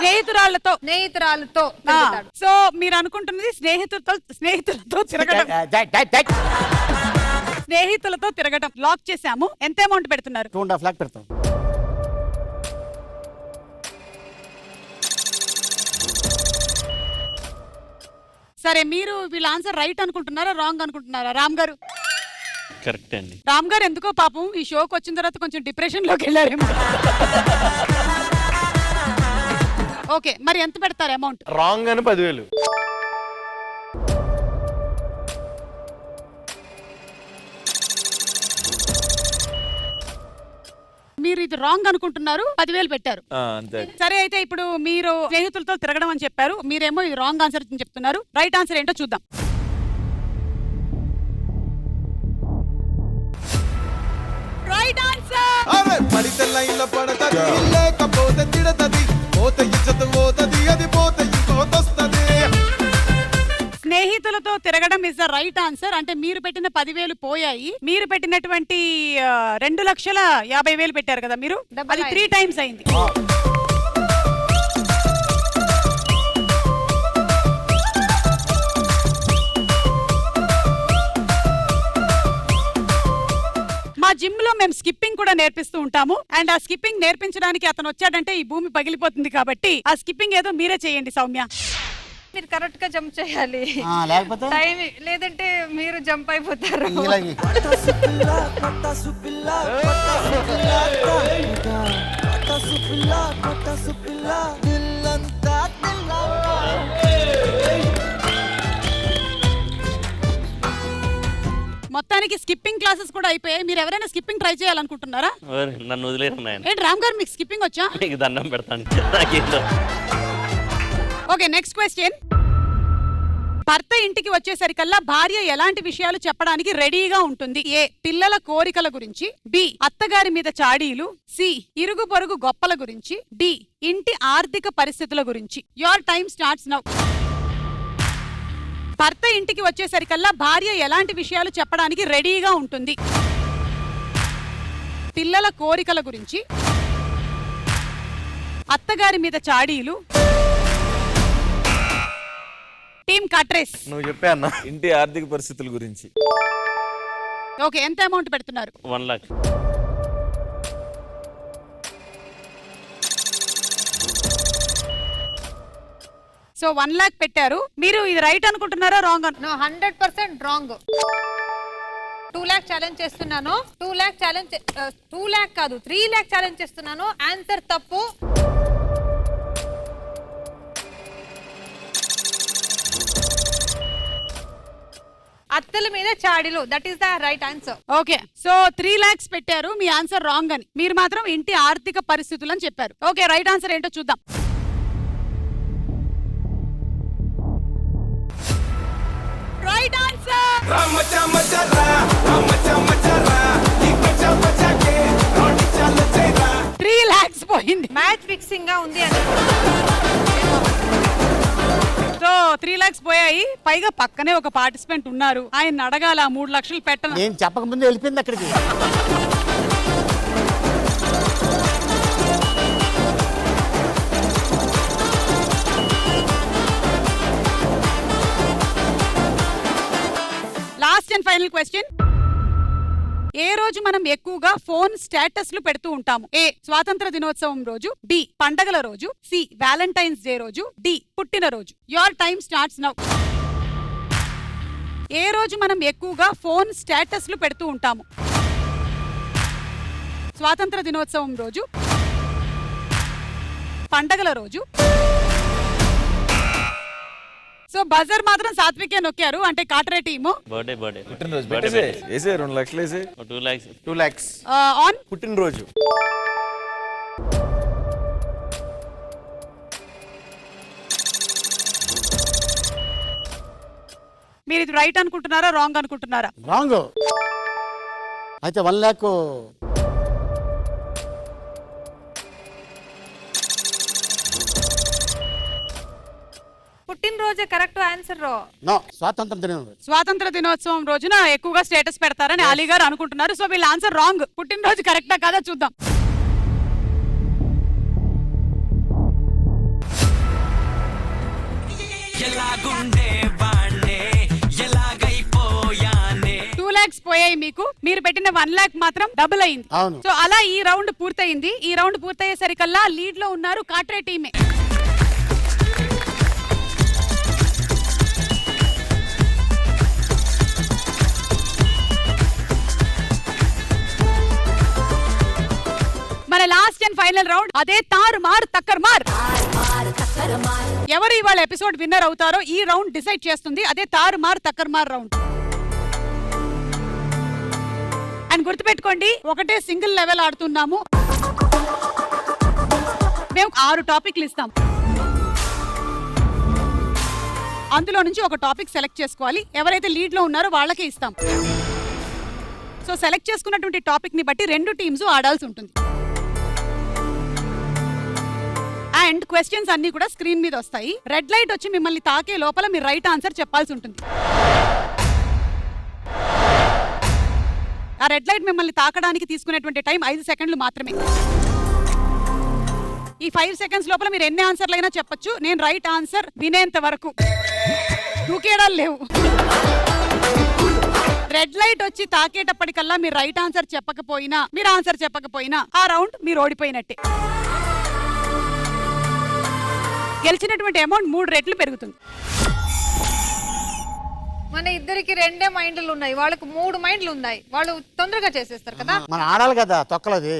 స్నేహితురాళ్లతో తిరుగుతాడు. సో మీరు అనుకుంటున్నది స్నేహితులతో తిరగడం. స్నేహితులతో తిరగడం లాక్ చేశాము. ఎంత అమౌంట్ పెడుతున్నారు? 2.5 లాక్ పెడతాం. సరే మీరు వీళ్ళ ఆన్సర్ రైట్ అనుకుంటున్నారా రాంగ్ అనుకుంటున్నారా? రామ్ గారు కరెక్ట్ అండి. రామ్ గారు ఎందుకో పాపం ఈ షోకి వచ్చిన తర్వాత కొంచెం డిప్రెషన్ లోకి వెళ్ళారేమో. ఓకే, మరి ఎంత పెడతారు అమౌంట్? రాంగ్ అని 10,000. మీరు ఇది రాంగ్ అనుకుంటున్నారు, 10,000 పెట్టారు. అంతే. సరే, అయితే ఇప్పుడు మీరు స్నేహితులతో తిరగడం అని చెప్పారు, మీరేమో ఇది రాంగ్ ఆన్సర్ అని చెప్తున్నారు. రైట్ ఆన్సర్ ఏంటో చూద్దాం. Right answer. పడితే లైన్ల పడతది లేకపోతే తిడతది పోతే ఇజ్జత్ పోతది అది పోతే ఇంకోతొస్తది. స్నేహితులతో తిరగడం ఇస్ ద రైట్ ఆన్సర్. అంటే మీరు పెట్టిన 10,000 పోయాయి. మీరు పెట్టినటువంటి 2,50,000 పెట్టారు కదా మీరు, అది 3 టైమ్స్ అయింది. మా జిమ్ లో మేము స్కిప్పింగ్ కూడా నేర్పిస్తూ ఉంటాము. అండ్ ఆ స్కిప్పింగ్ నేర్పించడానికి అతను వచ్చాడంటే ఈ భూమి పగిలిపోతుంది. కాబట్టి ఆ స్కిప్పింగ్ ఏదో మీరే చేయండి సౌమ్య. మీరు కరెక్ట్ గా జంప్ చేయాలి, లేకపోతే టైం లేదంటే మీరు జంప్ అయిపోతారు. ఇలాగే. మొత్తానికి స్కిప్పింగ్ క్లాసెస్ కూడా అయిపోయాయి. మీరు ఎవరైనా స్కిప్పింగ్ ట్రై చేయాలనుకుంటున్నారా? నన్ను వదిలేరు నాయన. ఏంటి రామ్ గారు, మీకు స్కిప్పింగ్ వచ్చా? నీకు దండం పెడతాను. నాకేందో. Okay, next question. భర్త ఇంటికి వచ్చేసరికల్లా భార్య ఎలాంటి విషయాలు చెప్పడానికి రెడీగా ఉంటుంది? ఏ, పిల్లల కోరికల గురించి, బి, అత్తగారి మీద చాడీలు, సి, ఇరుగు పొరుగు గొప్పల గురించి, డి, ఇంటి ఆర్థిక పరిస్థితుల గురించి. Your time starts now. భర్త ఇంటికి వచ్చేసరికల్లా భార్య ఎలాంటి విషయాలు చెప్పడానికి రెడీగా ఉంటుంది? పిల్లల కోరికల గురించి, అత్తగారి మీద చాడీలు, టీమ్ కట్రేస్. నువ్వు చెప్పే అన్న. ఇంటి ఆర్థిక పరిస్థితుల గురించి. ఓకే, ఎంత అమౌంట్ పెడుతున్నారు? 1 lakh. సో 1 lakh పెట్టారు. మీరు ఇది రైట్ అనుకుంటున్నారా రాంగ్? 100% రాంగ్. 2 lakh ఛాలెంజ్ చేస్తున్నాను. 2 lakh కాదు 3 lakh ఛాలెంజ్ చేస్తున్నాను. ఆన్సర్ తప్పు. అత్తల మీద చాడీలు, that is the right answer. Okay, so 3 lakhs పెట్టారు. మీ ఆన్సర్ రాంగ్ అని. మీరు మాత్రం ఇంటి ఆర్థిక పరిస్థితులు అని చెప్పారు. ఓకే, రైట్ ఆన్సర్ ఏంటో చూద్దాం. Right answer. 3 lakhs పోయింది. మ్యాచ్ ఫిక్సింగ్ గా ఉంది అని. సో 3 lakhs పోయాయి. పైగా పక్కనే ఒక పార్టిసిపెంట్ ఉన్నారు, ఆయన అడగాల 3 లక్షలు పెట్టను. నేను చెప్పక ముందు వెళ్ళిపోయింది అక్కడికి. Last and final question. ఏ రోజు మనం ఎక్కువగా ఫోన్ స్టేటస్లు పెడుతూ ఉంటాము? ఏ, స్వాతంత్ర దినోత్సవం రోజు, బి, పండగల రోజు, సి, వ్యాలంటైన్స్ డే రోజు, డి, పుట్టిన రోజు. Your time starts now. ఏ రోజు మనం ఎక్కువగా ఫోన్ స్టేటస్లు పెడుతూ ఉంటాము? స్వాతంత్ర దినోత్సవం రోజు, పండగల రోజు. సో బజర్ మాత్రం సాత్వికే నొక్కారు, అంటే కాటరే టీము. బర్త్డే పుట్టినరోజు వేసే 2 లక్షలు వేసే. 2 lakhs. 2 lakhs ఆన్ పుట్టినరోజు. మీరు ఇది రైట్ అనుకుంటున్నారా రాంగ్ అనుకుంటున్నారా? రాంగ్. అయితే 1 lakh. పుట్టినరోజే కరెక్ట్ ఆన్సర్. నో, స్వాతంత్ర దినం. స్వాతంత్ర దినోత్సవం రోజున ఎక్కువగా స్టేటస్ పెడతారని అలీ గారు అనుకుంటున్నారు. సో వీళ్ళ ఆన్సర్ రాంగ్. పుట్టినరోజు కరెక్టా కాదా చూద్దాం. టూ లాక్స్ పోయాయి మీకు. మీరు పెట్టిన 1 lakh మాత్రం డబుల్ అయింది. సో అలా ఈ రౌండ్ పూర్తయింది. ఈ రౌండ్ పూర్తయ్యేసరికల్లా లీడ్ లో ఉన్నారు కాట్రే టీమే. లాస్ట్ అండ్ ఫైనల్ రౌండ్, అదే తారు మార్ తక్కర్ మార్. ఎవరు ఇవాళ ఎపిసోడ్ విన్నర్ అవుతారో ఈ రౌండ్ డిసైడ్ చేస్తుంది. అదే తారు మార్ తక్కర్ మార్ రౌండ్. అండ్ గుర్తుపెట్టుకోండి, ఒకటే సింగిల్ లెవెల్ ఆడుతున్నాము. మేము 6 టాపిక్లు ఇస్తాం. అందులో నుంచి ఒక టాపిక్ సెలెక్ట్ చేసుకోవాలి. ఎవరైతే లీడ్ లో ఉన్నారో వాళ్ళకే ఇస్తాం. సో సెలెక్ట్ చేసుకున్నటువంటి టాపిక్ ని బట్టి 2 టీమ్స్ ఆడాల్సి ఉంటుంది. అండ్ క్వశ్చన్స్ అన్ని కూడా స్క్రీన్ మీద వస్తాయి. రెడ్ లైట్ వచ్చి మిమ్మల్ని తాకే లోపల మీరు రైట్ ఆన్సర్ చెప్పాల్సి ఉంటుంది. ఆ రెడ్ లైట్ మిమ్మల్ని తాకడానికి తీసుకునేటువంటి టైం 5 సెకండ్లు మాత్రమే. ఈ 5 సెకండ్స్ లోపల మీరు ఎన్ని ఆన్సర్లు అయినా చెప్పొచ్చు. నేను రైట్ ఆన్సర్ వినేంత వరకు. దూకేడాలు లేవు. రెడ్ లైట్ వచ్చి తాకేటప్పటికల్లా మీరు రైట్ ఆన్సర్ చెప్పకపోయినా ఆ రౌండ్ మీరు ఓడిపోయినట్టే. గెలిచినటువంటి అమౌంట్ 3 రెట్లు పెరుగుతుంది. మన ఇద్దరికి 2 మైండ్లు ఉన్నాయి, వాళ్ళకి 3 మైండ్లు ఉన్నాయి. వాళ్ళు తొందరగా చేసేస్తారు కదా. మనం ఆడాలి కదా, తొక్కలది.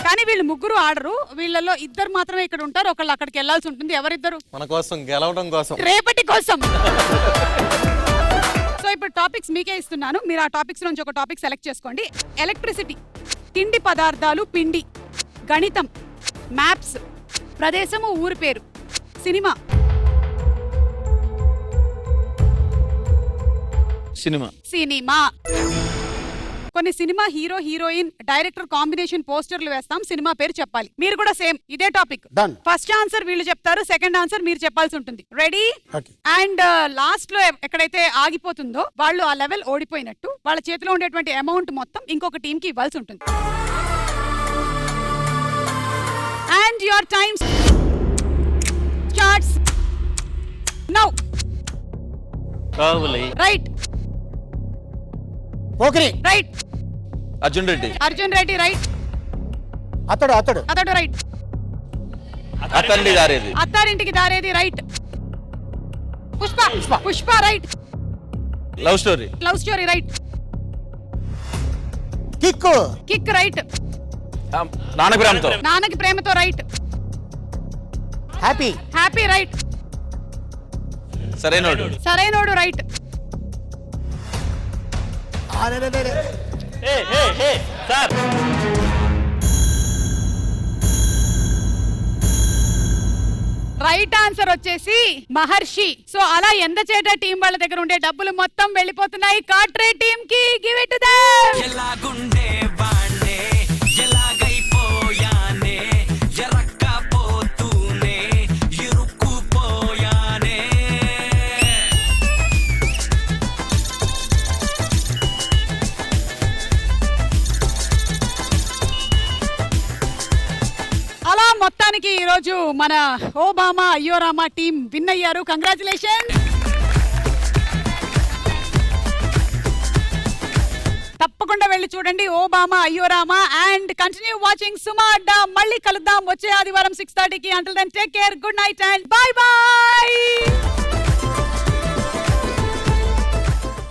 కానీ వీళ్ళు ముగ్గురు ఆడరు. వీళ్ళలో 2 మాత్రమే ఇక్కడ ఉంటారు. ఒకళ్ళు అక్కడికి వెళ్లాల్సి ఉంటుంది. ఎవరిద్దరు? మన కోసం, గెలవడం కోసం, రేపటి కోసం. సో ఇప్పుడు టాపిక్స్ మీకే ఇస్తున్నాను. మీరు ఆ టాపిక్స్ నుంచి ఒక టాపిక్ సెలెక్ట్ చేసుకోండి. ఎలక్ట్రిసిటీ, తిండి పదార్థాలు, పిండి, గణితం, మ్యాప్స్, ప్రదేశము, ఊరి పేరు, సినిమా. సినిమా. కొన్ని cinema hero heroine director combination పోస్టర్లు వేస్తాం. సినిమా పేరు చెప్పాలి. మీరు కూడా సేమ్ ఇదే టాపిక్. ఫస్ట్ ఆన్సర్ వీళ్ళు చెప్తారు, సెకండ్ ఆన్సర్ మీరు చెప్పాల్సి ఉంటుంది. రెడీ? అండ్ లాస్ట్ లో ఎక్కడైతే ఆగిపోతుందో వాళ్ళు ఆ లెవెల్ ఓడిపోయినట్టు. వాళ్ళ చేతిలో ఉండేటువంటి అమౌంట్ మొత్తం ఇంకొక టీమ్ కి ఇవ్వాల్సి ఉంటుంది. And your time starts now. Right. Pokiri. Right. Arjun Reddy. Right. Athadu. Right. Attarintiki Daredi. Right. Pushpa. Right. Love story. Right. Kick. Right. Nannaku Prematho. Right. Happy. Right. Sarrainodu. Right. Right answer వచ్చేసి మహర్షి. సో అలా ఎందచేట టీం వాళ్ళ దగ్గర ఉండే డబ్బులు మొత్తం వెళ్ళిపోతున్నాయి కాట్రే టీం కి. Give it to them. అలా మొత్తానికి ఈ రోజు మన ఓబామా అయ్యోరామా టీం విన్ అయ్యారు. కంగ్రాచులేషన్స్. తప్పకుండా వెళ్ళి చూడండి ఓబామా అయ్యోరామా. And continue watching Suma Adda. మళ్ళీ కలుద్దాం వచ్చే ఆదివారం 6:30కి. Until then take care, good night and bye by.